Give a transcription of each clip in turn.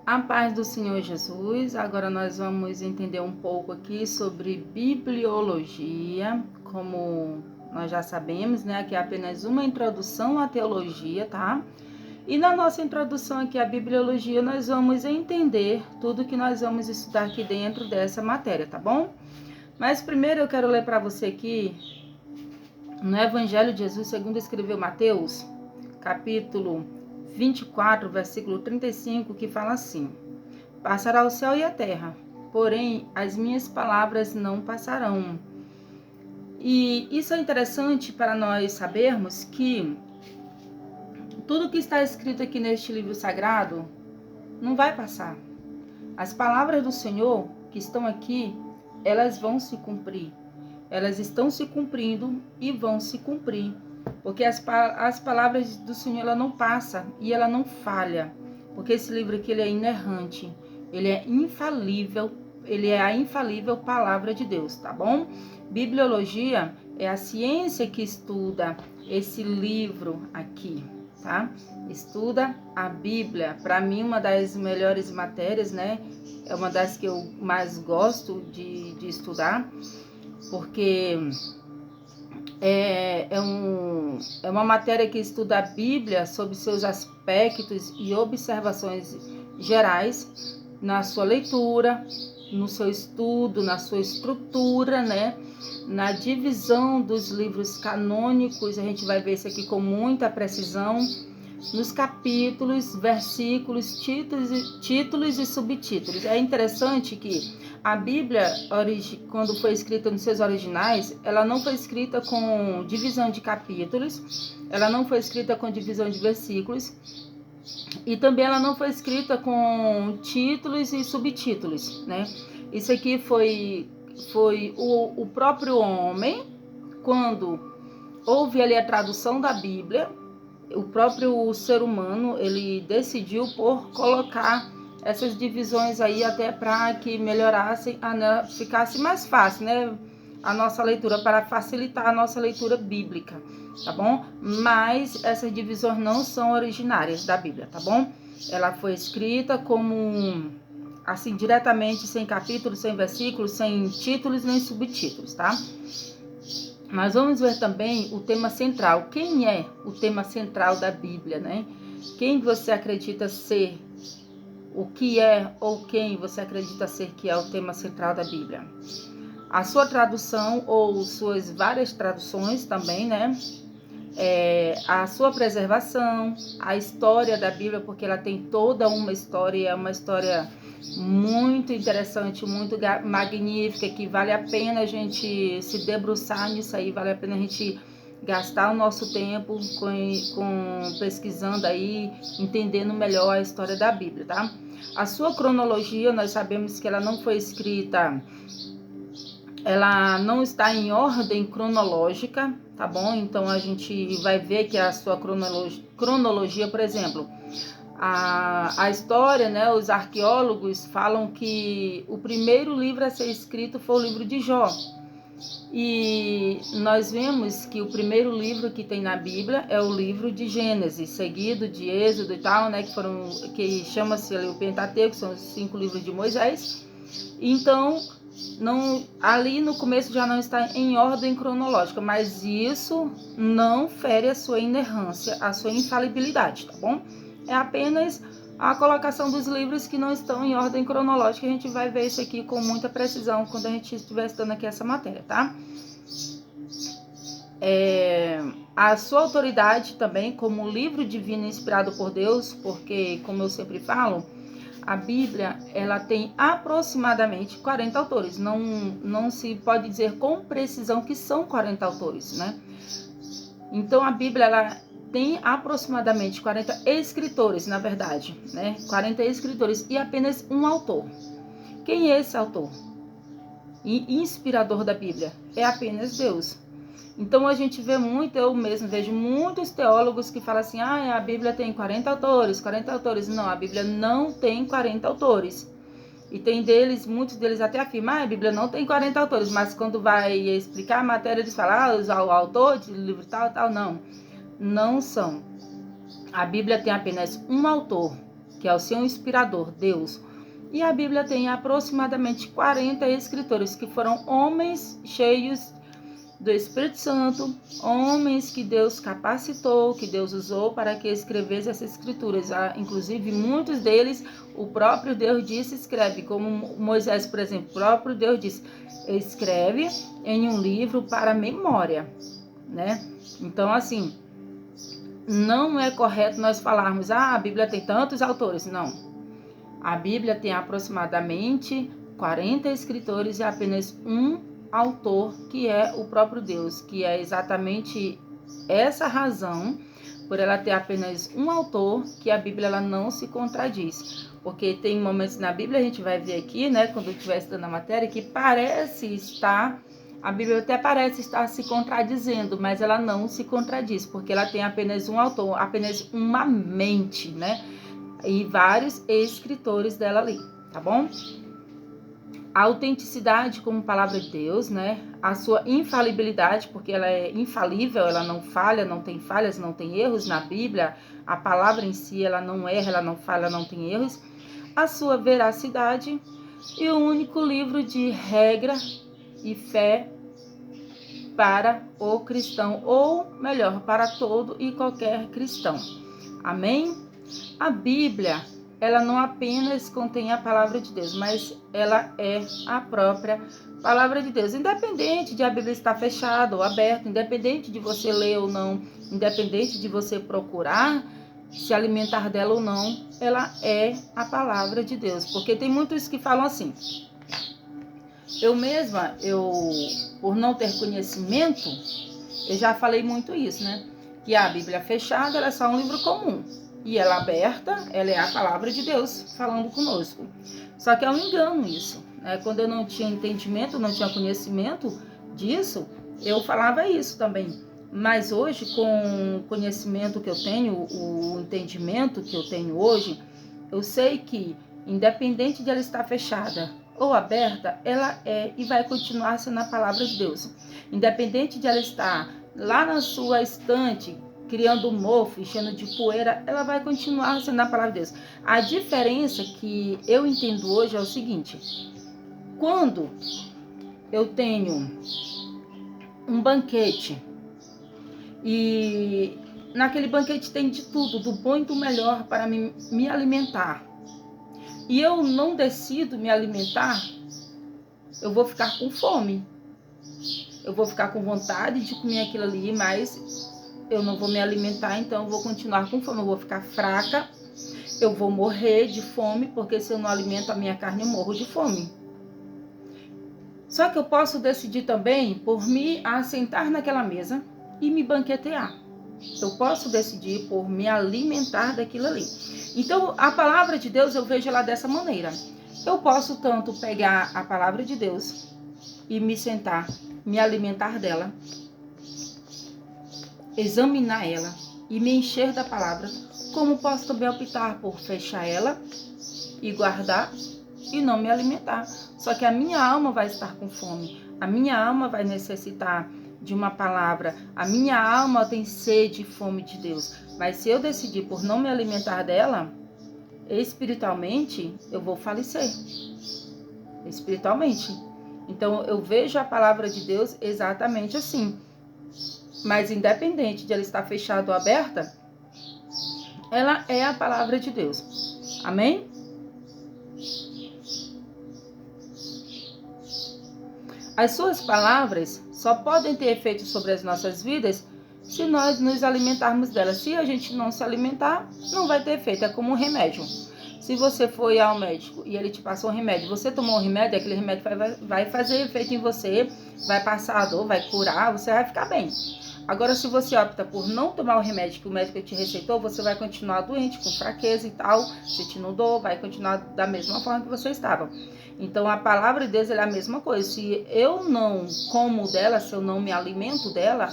A paz do Senhor Jesus. Agora nós vamos entender um pouco aqui sobre bibliologia. Como nós já sabemos, né? Aqui é apenas uma introdução à teologia, tá? E na nossa introdução aqui à bibliologia, nós vamos entender tudo que nós vamos estudar aqui dentro dessa matéria, tá bom? Mas primeiro eu quero ler para você aqui no Evangelho de Jesus, segundo escreveu Mateus, capítulo 24, versículo 35, que fala assim: Passará o céu e a terra, porém as minhas palavras não passarão. E isso é interessante para nós sabermos que tudo que está escrito aqui neste livro sagrado não vai passar. As palavras do Senhor que estão aqui, elas vão se cumprir. Elas estão se cumprindo e vão se cumprir. Porque as palavras do Senhor, ela não passa e ela não falha. Porque esse livro aqui, ele é inerrante. Ele é infalível. Ele é a infalível palavra de Deus, tá bom? Bibliologia é a ciência que estuda esse livro aqui, tá? Estuda a Bíblia. Para mim, uma das melhores matérias, né? É uma das que eu mais gosto de estudar, porque é uma matéria que estuda a Bíblia sob seus aspectos e observações gerais, na sua leitura, no seu estudo, na sua estrutura, né? Na divisão dos livros canônicos, a gente vai ver isso aqui com muita precisão, nos capítulos, versículos, títulos e subtítulos. É interessante que a Bíblia, quando foi escrita nos seus originais, ela não foi escrita com divisão de capítulos, ela não foi escrita com divisão de versículos, e também ela não foi escrita com títulos e subtítulos, né? Isso aqui foi o próprio homem, quando houve ali a tradução da Bíblia, o próprio ser humano, ele decidiu por colocar essas divisões aí até para que melhorasse, ficasse mais fácil, né? A nossa leitura, para facilitar a nossa leitura bíblica, tá bom? Mas essas divisões não são originárias da Bíblia, tá bom? Ela foi escrita como, assim, diretamente, sem capítulos, sem versículos, sem títulos nem subtítulos, tá? Mas vamos ver também o tema central. Quem é o tema central da Bíblia, né? Quem você acredita ser? O que é ou quem você acredita ser que é o tema central da Bíblia? A sua tradução ou suas várias traduções também, né? A sua preservação, a história da Bíblia, porque ela tem toda uma história, é uma história muito interessante, muito magnífica, que vale a pena a gente se debruçar nisso aí, vale a pena a gente gastar o nosso tempo com pesquisando aí, entendendo melhor a história da Bíblia, tá? A sua cronologia, nós sabemos que ela não foi escrita, ela não está em ordem cronológica, tá bom? Então a gente vai ver que a sua cronologia, por exemplo, a história, né, os arqueólogos falam que o primeiro livro a ser escrito foi o livro de Jó. E nós vemos que o primeiro livro que tem na Bíblia é o livro de Gênesis, seguido de Êxodo e tal, né, que chama-se ali o Pentateuco, são os 5 livros de Moisés. Então, ali no começo já não está em ordem cronológica, mas isso não fere a sua inerrância, a sua infalibilidade, tá bom? É apenas a colocação dos livros que não estão em ordem cronológica. A gente vai ver isso aqui com muita precisão quando a gente estiver estudando aqui essa matéria, tá? A sua autoridade também como livro divino inspirado por Deus, porque, como eu sempre falo, a Bíblia, ela tem aproximadamente 40 autores. Não se pode dizer com precisão que são 40 autores, né? Então, a Bíblia, ela tem aproximadamente 40 escritores, na verdade, né? 40 escritores e apenas um autor. Quem é esse autor? E inspirador da Bíblia? É apenas Deus. Então a gente vê muito, eu mesmo vejo muitos teólogos que falam assim, a Bíblia tem 40 autores, 40 autores. Não, a Bíblia não tem 40 autores. E tem muitos deles até afirmam, a Bíblia não tem 40 autores, mas quando vai explicar a matéria, eles falam, o autor de livro tal, não. Não são. A Bíblia tem apenas um autor, que é o seu inspirador, Deus. E a Bíblia tem aproximadamente 40 escritores que foram homens cheios do Espírito Santo, homens que Deus capacitou, que Deus usou para que escrevesse essas escrituras. Inclusive, muitos deles, o próprio Deus disse, escreve, como Moisés, por exemplo, o próprio Deus disse, escreve em um livro para memória, né? Então, assim, não é correto nós falarmos, a Bíblia tem tantos autores. Não. A Bíblia tem aproximadamente 40 escritores e apenas um autor, que é o próprio Deus, que é exatamente essa razão, por ela ter apenas um autor, que a Bíblia ela não se contradiz. Porque tem momentos na Bíblia, a gente vai ver aqui, né, quando eu estiver estudando a matéria, que a Bíblia até parece estar se contradizendo, mas ela não se contradiz, porque ela tem apenas um autor, apenas uma mente, né, e vários escritores dela ali, tá bom? A autenticidade como palavra de Deus, né? A sua infalibilidade, porque ela é infalível, ela não falha, não tem falhas, não tem erros na Bíblia. A palavra em si, ela não erra, ela não falha, não tem erros. A sua veracidade e o único livro de regra e fé para o cristão, ou melhor, para todo e qualquer cristão. Amém? A Bíblia, ela não apenas contém a palavra de Deus, mas ela é a própria palavra de Deus. Independente de a Bíblia estar fechada ou aberta, independente de você ler ou não, independente de você procurar se alimentar dela ou não, ela é a palavra de Deus. Porque tem muitos que falam assim, eu mesma, por não ter conhecimento, eu já falei muito isso, né? Que a Bíblia fechada, ela é só um livro comum. E ela aberta, ela é a palavra de Deus falando conosco. Só que é um engano isso, né? Quando eu não tinha entendimento, não tinha conhecimento disso, eu falava isso também. Mas hoje, com o conhecimento que eu tenho, o entendimento que eu tenho hoje, eu sei que, independente de ela estar fechada ou aberta, ela é e vai continuar sendo a palavra de Deus. Independente de ela estar lá na sua estante, criando mofo, enchendo de poeira, ela vai continuar sendo a palavra de Deus. A diferença que eu entendo hoje é o seguinte: quando eu tenho um banquete e naquele banquete tem de tudo, do bom e do melhor para me alimentar, e eu não decido me alimentar, eu vou ficar com fome. Eu vou ficar com vontade de comer aquilo ali, mas eu não vou me alimentar, então eu vou continuar com fome, eu vou ficar fraca, eu vou morrer de fome, porque se eu não alimento a minha carne, eu morro de fome. Só que eu posso decidir também por me assentar naquela mesa e me banquetear. Eu posso decidir por me alimentar daquilo ali. Então, a palavra de Deus, eu vejo ela dessa maneira. Eu posso tanto pegar a palavra de Deus e me sentar, me alimentar dela, examinar ela e me encher da palavra, como posso também optar por fechar ela e guardar e não me alimentar. Só que a minha alma vai estar com fome, a minha alma vai necessitar de uma palavra, a minha alma tem sede e fome de Deus. Mas se eu decidir por não me alimentar dela, espiritualmente, eu vou falecer. Espiritualmente. Então, eu vejo a palavra de Deus exatamente assim. Mas independente de ela estar fechada ou aberta, ela é a palavra de Deus. Amém? As suas palavras só podem ter efeito sobre as nossas vidas se nós nos alimentarmos delas. Se a gente não se alimentar, não vai ter efeito. É como um remédio. Se você foi ao médico e ele te passou um remédio, você tomou um remédio, aquele remédio vai fazer efeito em você, vai passar a dor, vai curar, você vai ficar bem. Agora, se você opta por não tomar o remédio que o médico te receitou, você vai continuar doente, com fraqueza e tal, sentindo dor, vai continuar da mesma forma que você estava. Então, a palavra de Deus é a mesma coisa. Se eu não como dela, se eu não me alimento dela,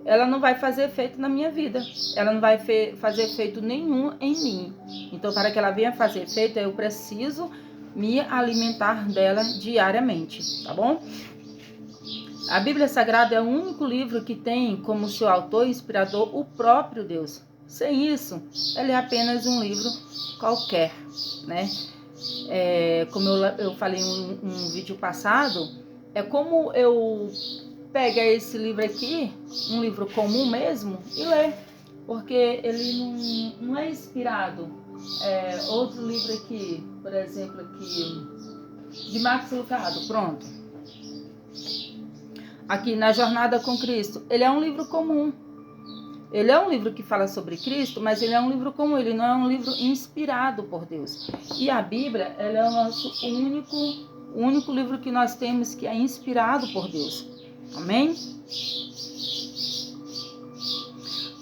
ela não vai fazer efeito na minha vida. Ela não vai fazer efeito nenhum em mim. Então, para que ela venha fazer efeito, eu preciso me alimentar dela diariamente, tá bom? A Bíblia Sagrada é o único livro que tem como seu autor e inspirador o próprio Deus. Sem isso, ele é apenas um livro qualquer, né? Como eu falei em um vídeo passado, é como eu pego esse livro aqui, um livro comum mesmo, e ler, porque ele não é inspirado. Outro livro aqui, por exemplo, aqui, de Max Lucado, pronto. Aqui, Na Jornada com Cristo, ele é um livro comum. Ele é um livro que fala sobre Cristo, mas ele é um livro comum, ele não é um livro inspirado por Deus. E a Bíblia, ela é o nosso único livro que nós temos que é inspirado por Deus. Amém?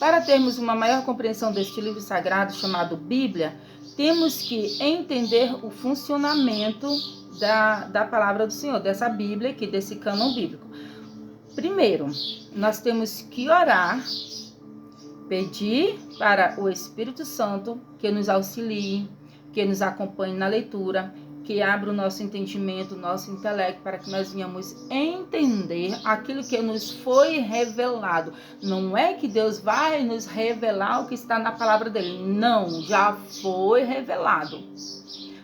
Para termos uma maior compreensão deste livro sagrado chamado Bíblia, temos que entender o funcionamento da palavra do Senhor, dessa Bíblia aqui, desse cânon bíblico. Primeiro, nós temos que orar, pedir para o Espírito Santo que nos auxilie, que nos acompanhe na leitura, que abra o nosso entendimento, o nosso intelecto, para que nós venhamos entender aquilo que nos foi revelado. Não é que Deus vai nos revelar o que está na palavra dele. Não, já foi revelado.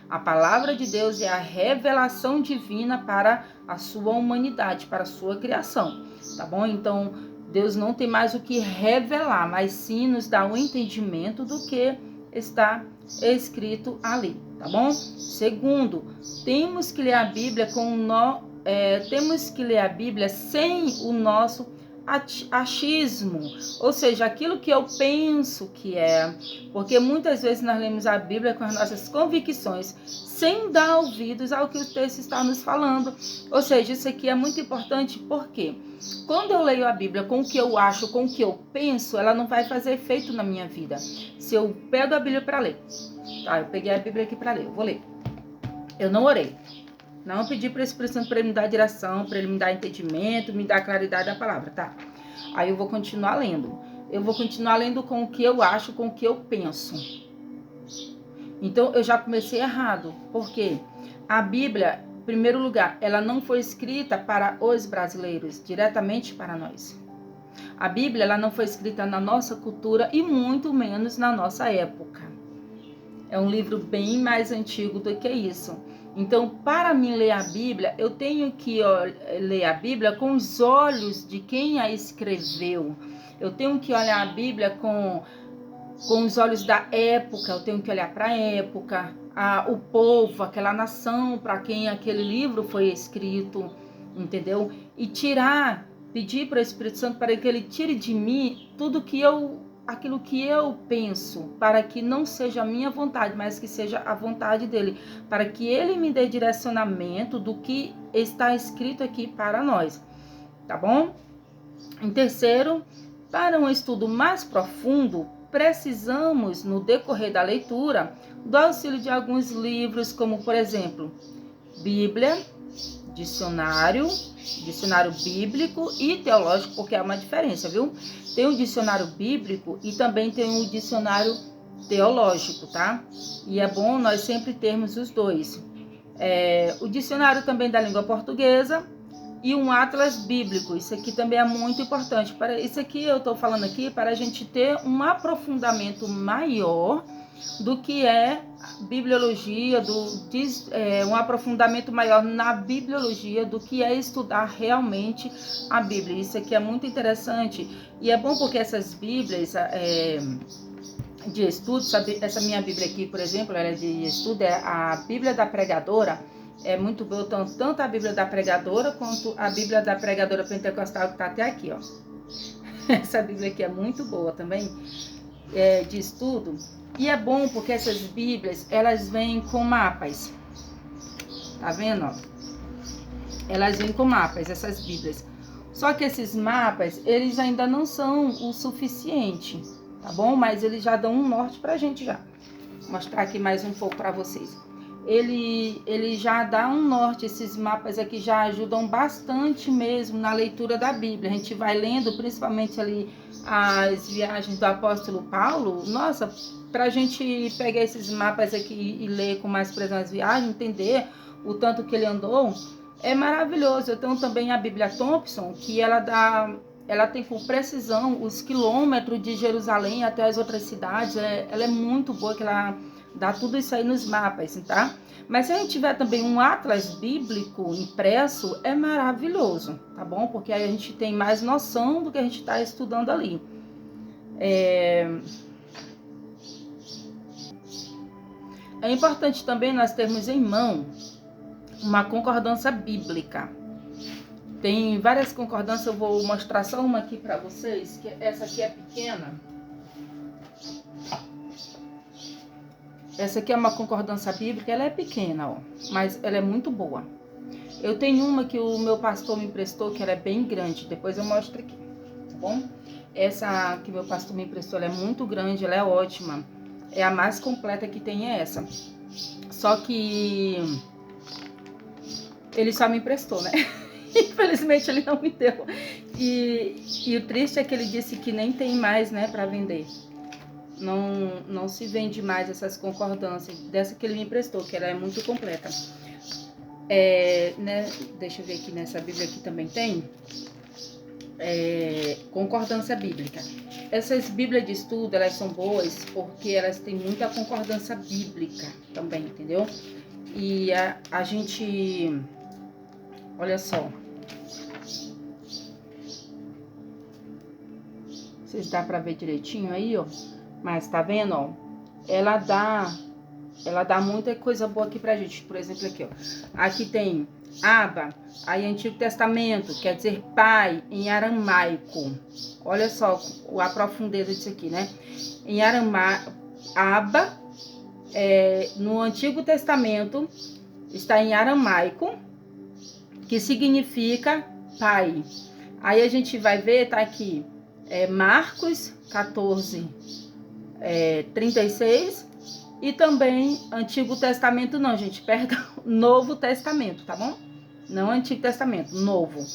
A palavra de Deus é a revelação divina para a sua humanidade, para a sua criação, tá bom? Então, Deus não tem mais o que revelar, mas sim nos dá o entendimento do que está escrito ali, tá bom? Segundo, temos que ler a Bíblia temos que ler a Bíblia sem o nosso achismo, ou seja, aquilo que eu penso que é, porque muitas vezes nós lemos a Bíblia com as nossas convicções, sem dar ouvidos ao que o texto está nos falando. Ou seja, isso aqui é muito importante, porque quando eu leio a Bíblia com o que eu acho, com o que eu penso, ela não vai fazer efeito na minha vida. Se eu pego a Bíblia para ler, tá? Eu peguei a Bíblia aqui para ler, eu vou ler. Eu não orei. Não pedi para o Espírito Santo para ele me dar direção, para ele me dar entendimento, me dar claridade da palavra, tá? Aí eu vou continuar lendo. Eu vou continuar lendo com o que eu acho, com o que eu penso. Então eu já comecei errado. Por quê? A Bíblia, em primeiro lugar, ela não foi escrita para os brasileiros, diretamente para nós. A Bíblia, ela não foi escrita na nossa cultura e muito menos na nossa época. É um livro bem mais antigo do que isso. Então, para mim ler a Bíblia, eu tenho que ler a Bíblia com os olhos de quem a escreveu. Eu tenho que olhar a Bíblia com os olhos da época, eu tenho que olhar para a época, o povo, aquela nação para quem aquele livro foi escrito, entendeu? E pedir para o Espírito Santo para que ele tire de mim aquilo que eu penso, para que não seja a minha vontade, mas que seja a vontade dele, para que ele me dê direcionamento do que está escrito aqui para nós, tá bom? Em terceiro, para um estudo mais profundo, precisamos, no decorrer da leitura, do auxílio de alguns livros, como, por exemplo, Bíblia, dicionário bíblico e teológico, porque há uma diferença, viu? Tem o dicionário bíblico e também tem o dicionário teológico, tá? E é bom nós sempre termos os dois. O dicionário também da língua portuguesa e um atlas bíblico. Isso aqui também é muito importante. Isso aqui eu estou falando aqui para a gente ter um aprofundamento maior do que é bibliologia, um aprofundamento maior na bibliologia do que é estudar realmente a Bíblia. Isso aqui é muito interessante e é bom porque essas Bíblias de estudo, sabe? Essa minha Bíblia aqui, por exemplo, ela é de estudo, é a Bíblia da Pregadora. É muito boa, tanto a Bíblia da Pregadora quanto a Bíblia da Pregadora Pentecostal, que está até aqui, ó. Essa Bíblia aqui é muito boa também, de estudo. E é bom porque essas Bíblias, elas vêm com mapas. Tá vendo, ó? Elas vêm com mapas, essas Bíblias. Só que esses mapas, eles ainda não são o suficiente, tá bom? Mas eles já dão um norte pra gente já. Vou mostrar aqui mais um pouco pra vocês. Ele já dá um norte, esses mapas aqui já ajudam bastante mesmo na leitura da Bíblia. A gente vai lendo, principalmente ali as viagens do apóstolo Paulo. Nossa, para a gente pegar esses mapas aqui e ler com mais precisão as viagens, entender o tanto que ele andou, é maravilhoso. Eu tenho também a Bíblia Thompson, que ela dá ela tem com precisão os quilômetros de Jerusalém até as outras cidades. Ela é muito boa, que ela dá tudo isso aí nos mapas, tá? Mas se a gente tiver também um atlas bíblico impresso, é maravilhoso, tá bom? Porque aí a gente tem mais noção do que a gente está estudando ali. É importante também nós termos em mão uma concordância bíblica. Tem várias concordâncias, eu vou mostrar só uma aqui para vocês, que essa aqui é pequena. Essa aqui é uma concordância bíblica, ela é pequena, ó, mas ela é muito boa. Eu tenho uma que o meu pastor me emprestou, que ela é bem grande, depois eu mostro aqui, tá bom? Essa que meu pastor me emprestou, ela é muito grande, ela é ótima. É a mais completa que tem, é essa. Só que ele só me emprestou, né? Infelizmente ele não me deu. E o triste é que ele disse que nem tem mais, né, para vender. Não se vende mais essas concordâncias dessa que ele me emprestou, que ela é muito completa. Né, deixa eu ver aqui, nessa Bíblia aqui também tem concordância bíblica. Essas Bíblias de estudo, elas são boas porque elas têm muita concordância bíblica também, entendeu? E a gente, olha só, vocês dá para ver direitinho aí, ó, mas tá vendo, ó, ela dá muita coisa boa aqui pra gente. Por exemplo, aqui, ó, aqui tem Abba, aí Antigo Testamento, quer dizer pai em aramaico. Olha só a profundeza disso aqui, né? Em aramaico, Abba, no Antigo Testamento, está em aramaico, que significa pai. Aí a gente vai ver, tá aqui, Marcos 14, 36, e também Antigo Testamento não, gente, perdão, Novo Testamento, tá bom? Não Antigo Testamento, Novo.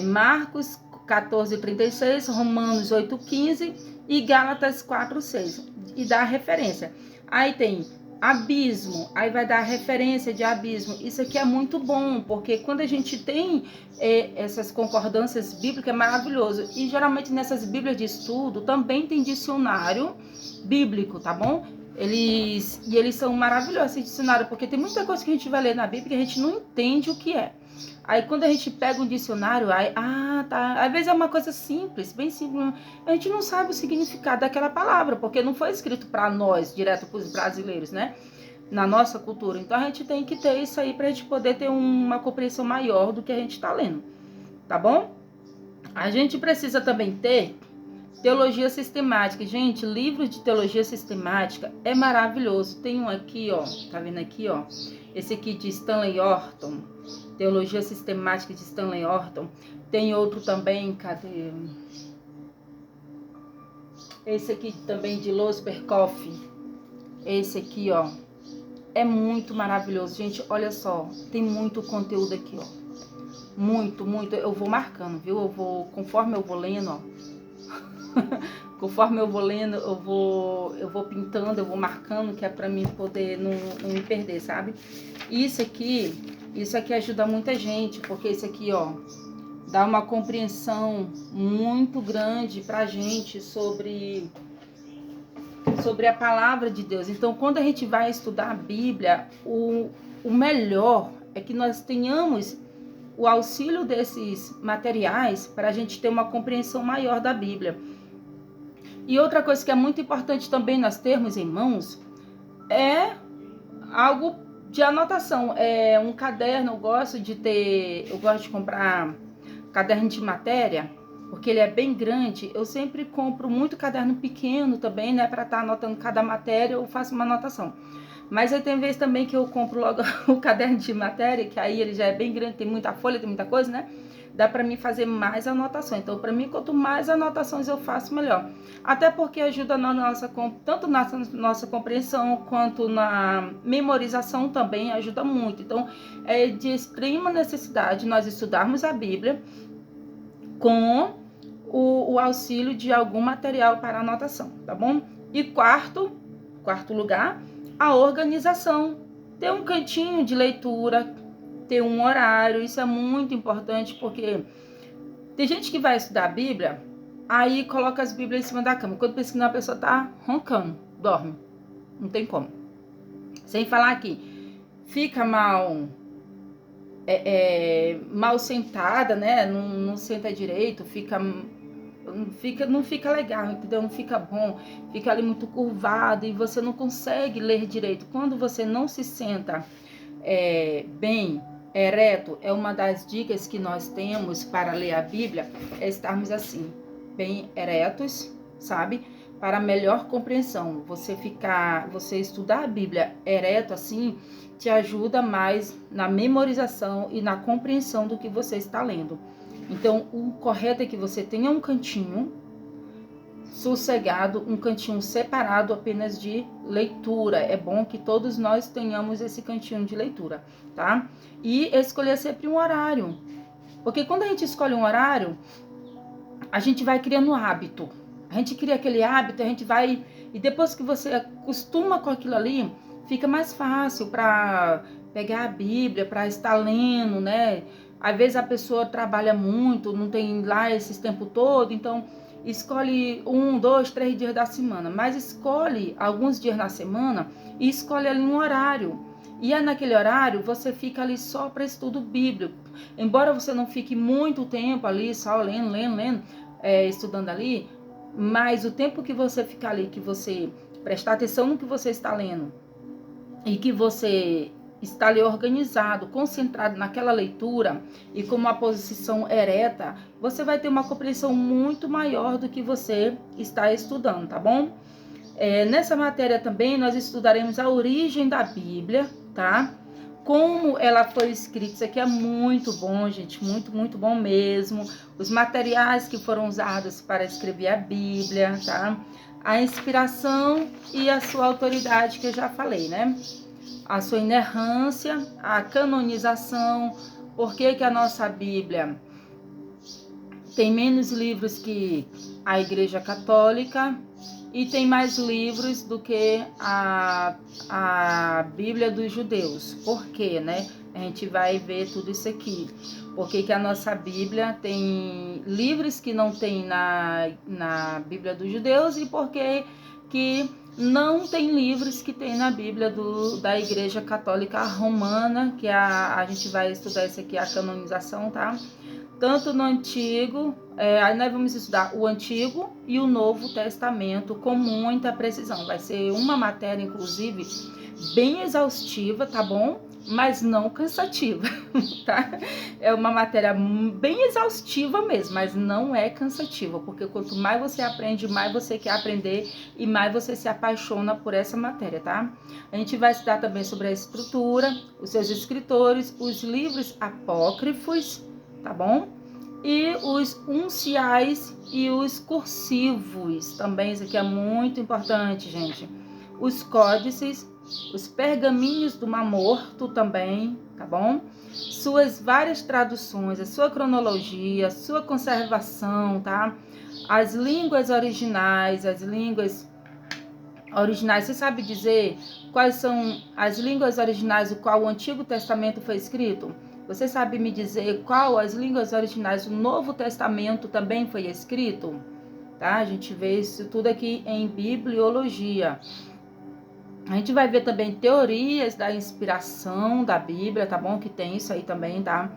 Marcos 14, 36, Romanos 8, 15 e Gálatas 4, 6. E dá a referência. Aí tem abismo, aí vai dar a referência de abismo. Isso aqui é muito bom, porque quando a gente tem essas concordâncias bíblicas, é maravilhoso. E geralmente nessas Bíblias de estudo também tem dicionário bíblico, tá bom? Eles são maravilhosos, esse dicionário, porque tem muita coisa que a gente vai ler na Bíblia que a gente não entende o que é. Aí quando a gente pega um dicionário, aí, tá. Às vezes é uma coisa simples, bem simples. A gente não sabe o significado daquela palavra, porque não foi escrito para nós, direto para os brasileiros, né? Na nossa cultura. Então a gente tem que ter isso aí para a gente poder ter uma compreensão maior do que a gente está lendo, tá bom? A gente precisa também ter teologia sistemática. Gente, livro de teologia sistemática é maravilhoso. Tem um aqui, ó, tá vendo aqui, ó? Esse aqui de Stanley Orton, Teologia Sistemática de Stanley Orton. Tem outro também, cadê? Esse aqui também de Los Berkoff. Esse aqui, ó, é muito maravilhoso. Gente, olha só, tem muito conteúdo aqui, ó. Muito, muito. Eu vou marcando, viu? Conforme eu vou lendo, ó. Conforme eu vou lendo, eu vou pintando, eu vou marcando, que é para mim poder não me perder, sabe? Isso aqui ajuda muita gente, porque isso aqui, ó, dá uma compreensão muito grande pra gente sobre a palavra de Deus. Então, quando a gente vai estudar a Bíblia, o melhor é que nós tenhamos o auxílio desses materiais para a gente ter uma compreensão maior da Bíblia. E outra coisa que é muito importante também nós termos em mãos é algo de anotação. É um caderno, eu gosto de comprar caderno de matéria, porque ele é bem grande. Eu sempre compro muito caderno pequeno também, né, para estar anotando cada matéria, eu faço uma anotação. Mas aí tem vezes também que eu compro logo o caderno de matéria, que aí ele já é bem grande, tem muita folha, tem muita coisa, né? Dá para mim fazer mais anotações. Então, para mim, quanto mais anotações eu faço, melhor. Até porque ajuda tanto na nossa compreensão, quanto na memorização também ajuda muito. Então, é de extrema necessidade nós estudarmos a Bíblia com o auxílio de algum material para anotação, tá bom? E quarto lugar, a organização. Ter um cantinho de leitura, ter um horário, isso é muito importante, porque Tem gente que vai estudar a Bíblia, aí coloca as Bíblias em cima da cama. Quando pensa que a pessoa tá roncando, dorme. Não tem como. Sem falar que fica mal mal sentada, né? Não senta direito, não fica legal, entendeu? Não fica bom, fica ali muito curvado e você não consegue ler direito. Quando você não se senta bem ereto, é uma das dicas que nós temos para ler a Bíblia, é estarmos assim, bem eretos, sabe? Para melhor compreensão. Você estudar a Bíblia ereto assim, te ajuda mais na memorização e na compreensão do que você está lendo. Então, o correto é que você tenha um cantinho sossegado, um cantinho separado apenas de leitura. É bom que todos nós tenhamos esse cantinho de leitura, tá? E escolher sempre um horário. Porque quando a gente escolhe um horário, a gente vai criando um hábito. A gente cria aquele hábito, a gente vai... E depois que você acostuma com aquilo ali, fica mais fácil para pegar a Bíblia, para estar lendo, né? Às vezes a pessoa trabalha muito, não tem lá esse tempo todo, então escolhe 1, 2, 3 dias da semana, mas escolhe alguns dias na semana e escolhe ali um horário. E é naquele horário você fica ali só para estudo bíblico. Embora você não fique muito tempo ali só lendo, estudando ali, mas o tempo que você ficar ali, que você prestar atenção no que você está lendo e que você está ali organizado, concentrado naquela leitura e com uma posição ereta, você vai ter uma compreensão muito maior do que você está estudando, tá bom? Nessa matéria também nós estudaremos a origem da Bíblia, tá? Como ela foi escrita, isso aqui é muito bom, gente, muito, muito bom mesmo. Os materiais que foram usados para escrever a Bíblia, tá? A inspiração e a sua autoridade, que eu já falei, né? A sua inerrância, a canonização, por que a nossa Bíblia tem menos livros que a Igreja Católica e tem mais livros do que a Bíblia dos judeus. Por quê, né? A gente vai ver tudo isso aqui. Por que a nossa Bíblia tem livros que não tem na Bíblia dos judeus e por que não tem livros que tem na Bíblia da Igreja Católica Romana, que a gente vai estudar isso aqui, a canonização, tá? Tanto no Antigo, aí nós vamos estudar o Antigo e o Novo Testamento com muita precisão. Vai ser uma matéria, inclusive, bem exaustiva, tá bom? Mas não cansativa, tá? É uma matéria bem exaustiva mesmo, mas não é cansativa, porque quanto mais você aprende, mais você quer aprender e mais você se apaixona por essa matéria, tá? A gente vai estudar também sobre a estrutura, os seus escritores, os livros apócrifos, tá bom? E os unciais e os cursivos, também isso aqui é muito importante, gente. Os códices, os pergaminhos do Mar Morto também, tá bom? Suas várias traduções, a sua cronologia, a sua conservação, tá? As línguas originais, você sabe dizer quais são as línguas originais do qual o Antigo Testamento foi escrito? Você sabe me dizer qual as línguas originais do Novo Testamento também foi escrito? Tá? A gente vê isso tudo aqui em bibliologia. A gente vai ver também teorias da inspiração da Bíblia, tá bom? Que tem isso aí também, tá?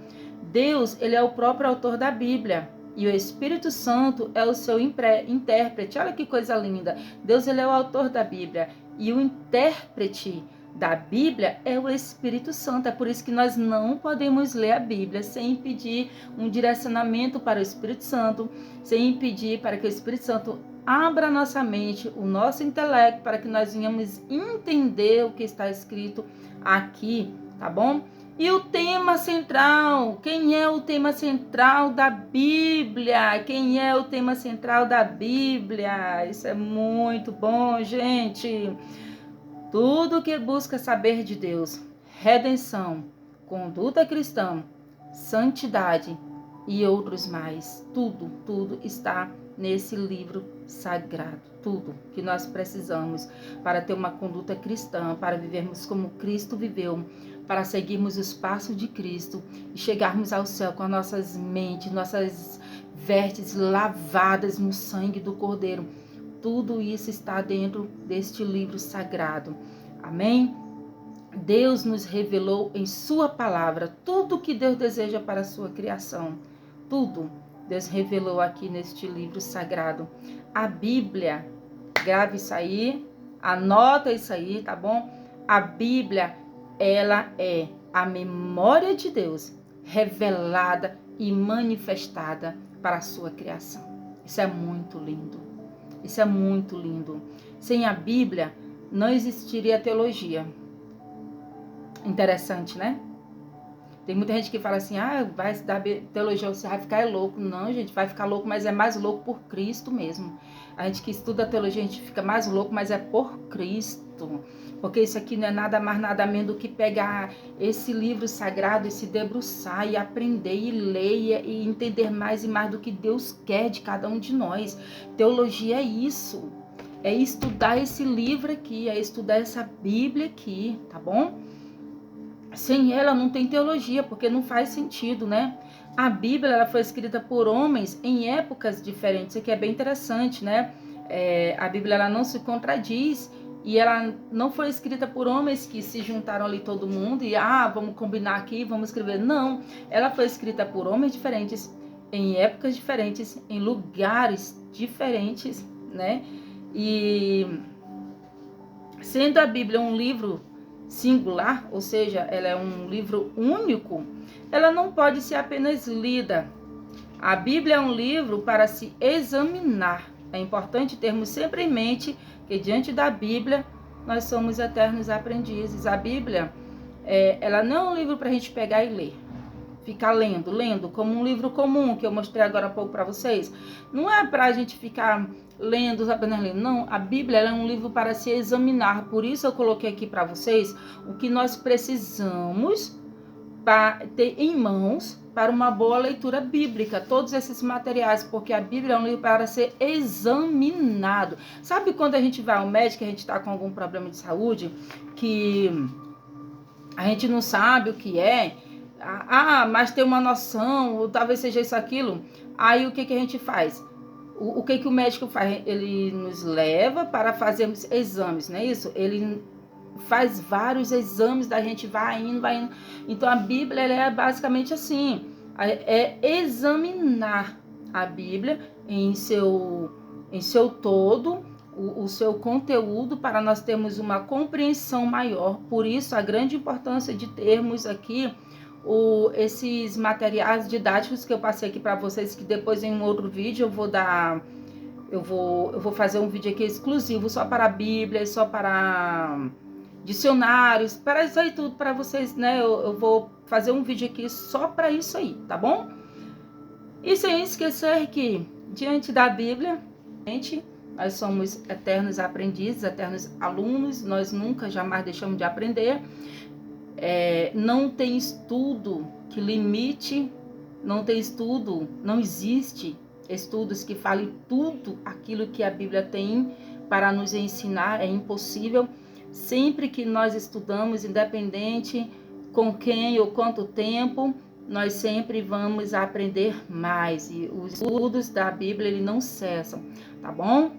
Deus, ele é o próprio autor da Bíblia. E o Espírito Santo é o seu intérprete. Olha que coisa linda. Deus, ele é o autor da Bíblia. E o intérprete da Bíblia é o Espírito Santo. É por isso que nós não podemos ler a Bíblia sem pedir um direcionamento para o Espírito Santo, sem pedir para que o Espírito Santo abra nossa mente, o nosso intelecto, para que nós venhamos entender o que está escrito aqui, tá bom? E o tema central, quem é o tema central da Bíblia? Quem é o tema central da Bíblia? Isso é muito bom, gente. Tudo que busca saber de Deus, redenção, conduta cristã, santidade e outros mais, tudo está nesse livro sagrado. Tudo que nós precisamos para ter uma conduta cristã, para vivermos como Cristo viveu, para seguirmos os passos de Cristo e chegarmos ao céu com as nossas mentes, nossas vestes lavadas no sangue do Cordeiro. Tudo isso está dentro deste livro sagrado. Amém? Deus nos revelou em sua palavra tudo o que Deus deseja para a sua criação. Tudo Deus revelou aqui neste livro sagrado. A Bíblia, grave isso aí, anota isso aí, tá bom? A Bíblia, ela é a memória de Deus revelada e manifestada para a sua criação. Isso é muito lindo. Isso é muito lindo. Sem a Bíblia, não existiria teologia. Interessante, né? Tem muita gente que fala assim, vai estudar teologia, você vai ficar louco. Não, gente, vai ficar louco, mas é mais louco por Cristo mesmo. A gente que estuda teologia, a gente fica mais louco, mas é por Cristo. Porque isso aqui não é nada mais, nada menos do que pegar esse livro sagrado e se debruçar e aprender e ler e entender mais e mais do que Deus quer de cada um de nós. Teologia é isso. É estudar esse livro aqui, é estudar essa Bíblia aqui, tá bom? Sem ela não tem teologia, porque não faz sentido, né? A Bíblia ela foi escrita por homens em épocas diferentes, isso aqui é bem interessante, né? A Bíblia ela não se contradiz e ela não foi escrita por homens que se juntaram ali todo mundo e vamos combinar aqui, vamos escrever. Não, ela foi escrita por homens diferentes, em épocas diferentes, em lugares diferentes, né? E sendo a Bíblia um livro singular, ou seja, ela é um livro único, ela não pode ser apenas lida. A Bíblia é um livro para se examinar. É importante termos sempre em mente que diante da Bíblia nós somos eternos aprendizes. A Bíblia, ela não é um livro para a gente pegar e ler. Ficar lendo como um livro comum que eu mostrei agora há pouco para vocês. Não é para a gente ficar lendo, apenas lendo. Não, a Bíblia é um livro para se examinar. Por isso eu coloquei aqui para vocês o que nós precisamos para ter em mãos para uma boa leitura bíblica. Todos esses materiais, porque a Bíblia é um livro para ser examinado. Sabe quando a gente vai ao médico, a gente está com algum problema de saúde, que a gente não sabe o que é, mas tem uma noção, ou talvez seja isso, aquilo. Aí o que a gente faz? O que o médico faz? Ele nos leva para fazermos exames, não é isso? Ele faz vários exames, da gente vai indo. Então a Bíblia ela é basicamente assim, é examinar a Bíblia em seu todo, o seu conteúdo, para nós termos uma compreensão maior. Por isso a grande importância de termos aqui esses materiais didáticos que eu passei aqui para vocês, que depois em um outro vídeo eu vou fazer um vídeo aqui exclusivo só para a Bíblia, só para dicionários, para isso aí tudo para vocês, né? Eu vou fazer um vídeo aqui só para isso aí, tá bom? E sem esquecer que diante da Bíblia, gente, nós somos eternos aprendizes, eternos alunos, nós nunca, jamais deixamos de aprender. Não tem estudo que limite, não tem estudo, não existe estudos que falem tudo aquilo que a Bíblia tem para nos ensinar, é impossível. Sempre que nós estudamos, independente com quem ou quanto tempo, nós sempre vamos aprender mais. E os estudos da Bíblia, eles não cessam, tá bom?